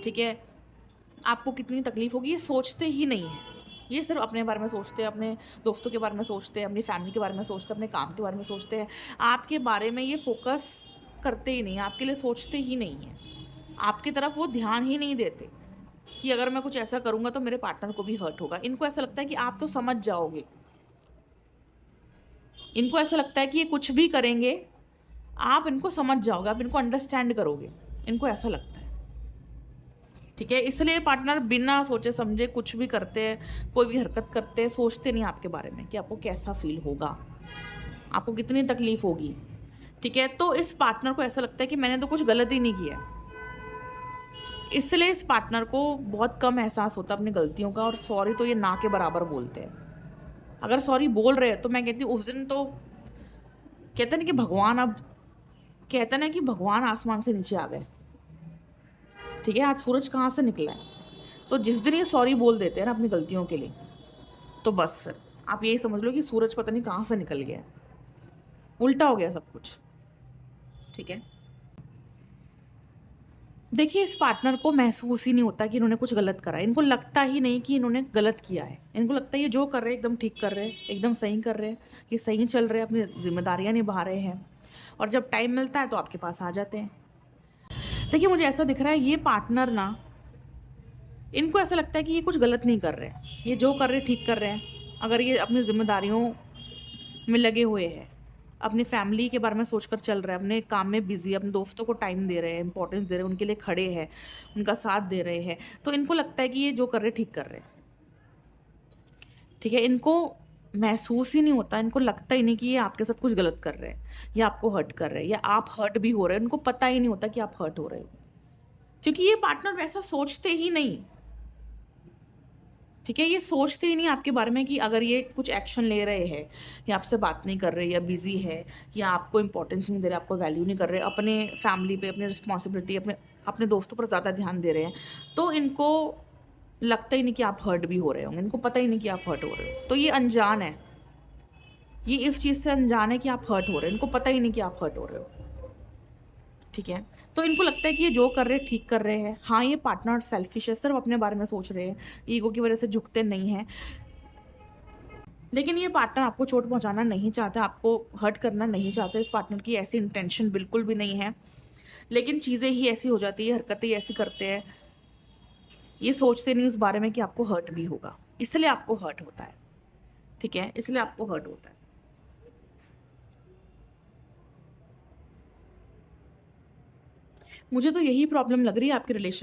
ठीक है? आपको कितनी तकलीफ़ होगी, ये सोचते ही नहीं हैं। ये सिर्फ़ अपने बारे में सोचते हैं, अपने दोस्तों के बारे में सोचते हैं, अपनी फ़ैमिली के बारे में सोचते हैं, अपने काम के बारे में सोचते हैं। आपके बारे में ये फ़ोकस करते ही नहीं हैं, आपके लिए सोचते ही नहीं हैं। आपकी तरफ वो ध्यान ही नहीं देते कि अगर मैं कुछ ऐसा करूँगा तो मेरे पार्टनर को भी हर्ट होगा। इनको ऐसा लगता है कि आप तो समझ जाओगे। इनको ऐसा लगता है कि ये कुछ भी करेंगे, आप इनको समझ जाओगे, आप इनको अंडरस्टैंड करोगे। इनको ऐसा लगता है। ठीक है? इसलिए पार्टनर बिना सोचे समझे कुछ भी करते हैं, कोई भी हरकत करते हैं, सोचते नहीं आपके बारे में कि आपको कैसा फ़ील होगा, आपको कितनी तकलीफ़ होगी। ठीक है? तो इस पार्टनर को ऐसा लगता है कि मैंने तो कुछ गलत ही नहीं किया है। इसलिए इस पार्टनर को बहुत कम एहसास होता है अपनी गलतियों का और सॉरी तो ये ना के बराबर बोलते हैं। अगर सॉरी बोल रहे हैं तो मैं कहती हूँ उस दिन तो कहते हैं ना कि भगवान अब कहते हैं ना कि भगवान आसमान से नीचे आ गए। ठीक है? आज सूरज कहाँ से निकला है? तो जिस दिन ये सॉरी बोल देते हैं ना अपनी गलतियों के लिए, तो बस फिर आप यही समझ लो कि सूरज पता नहीं कहाँ से निकल गया है। उल्टा हो गया सब कुछ। ठीक है? देखिए, इस पार्टनर को महसूस ही नहीं होता कि इन्होंने कुछ गलत करा है। इनको लगता ही नहीं कि इन्होंने गलत किया है। इनको लगता है ये जो कर रहे हैं एकदम ठीक कर रहे हैं, एकदम सही कर रहे हैं, ये सही चल रहे हैं, अपनी ज़िम्मेदारियाँ निभा रहे हैं और जब टाइम मिलता है तो आपके पास आ जाते हैं। देखिए, मुझे ऐसा दिख रहा है ये पार्टनर ना इनको ऐसा लगता है कि ये कुछ गलत नहीं कर रहे हैं। ये जो कर रहे हैं ठीक कर रहे हैं। अगर ये अपनी ज़िम्मेदारियों में लगे हुए हैं, अपनी फैमिली के बारे में सोचकर चल रहे हैं, अपने काम में बिज़ी है, अपने दोस्तों को टाइम दे रहे हैं, इंपॉर्टेंस दे रहे हैं, उनके लिए खड़े हैं, उनका साथ दे रहे हैं, तो इनको लगता है कि ये जो कर रहे हैं ठीक कर रहे हैं। ठीक है? इनको महसूस ही नहीं होता, इनको लगता ही नहीं कि ये आपके साथ कुछ गलत कर रहे हैं या आपको हर्ट कर रहे हैं या आप हर्ट भी हो रहे हैं। उनको पता ही नहीं होता कि आप हर्ट हो रहे हो। क्योंकि ये पार्टनर वैसा सोचते ही नहीं। ठीक है? ये सोचते ही नहीं आपके बारे में कि अगर ये कुछ एक्शन ले रहे हैं या आपसे बात नहीं कर रहे या बिज़ी है या आपको इम्पोर्टेंस नहीं दे रहे, आपको वैल्यू नहीं कर रहे, अपने फैमिली पे, अपनी रिस्पॉन्सिबिलिटी, अपने अपने दोस्तों पर ज़्यादा ध्यान दे रहे हैं, तो इनको लगता ही नहीं कि आप हर्ट भी हो रहे होंगे। इनको पता ही नहीं कि आप हर्ट हो रहे हो। तो ये अनजान है। ये इस चीज़ से अनजान है कि आप हर्ट हो रहे हो। इनको पता ही नहीं कि आप हर्ट हो रहे हो। ठीक है? तो इनको लगता है कि ये जो कर रहे हैं ठीक कर रहे हैं। हाँ, ये पार्टनर सेल्फिश है, सिर्फ़ अपने बारे में सोच रहे हैं, ईगो की वज़ह से झुकते नहीं हैं। लेकिन ये पार्टनर आपको चोट पहुँचाना नहीं चाहता, आपको हर्ट करना नहीं चाहता, इस पार्टनर की ऐसी इंटेंशन बिल्कुल भी नहीं है। लेकिन चीज़ें ही ऐसी हो जाती हैं, हरकतें ही ऐसी करते हैं, ये सोचते नहीं उस बारे में कि आपको हर्ट भी होगा, इसलिए आपको हर्ट होता है, ठीक है? इसलिए आपको हर्ट होता है। मुझे तो यही प्रॉब्लम लग रही है आपके रिलेशन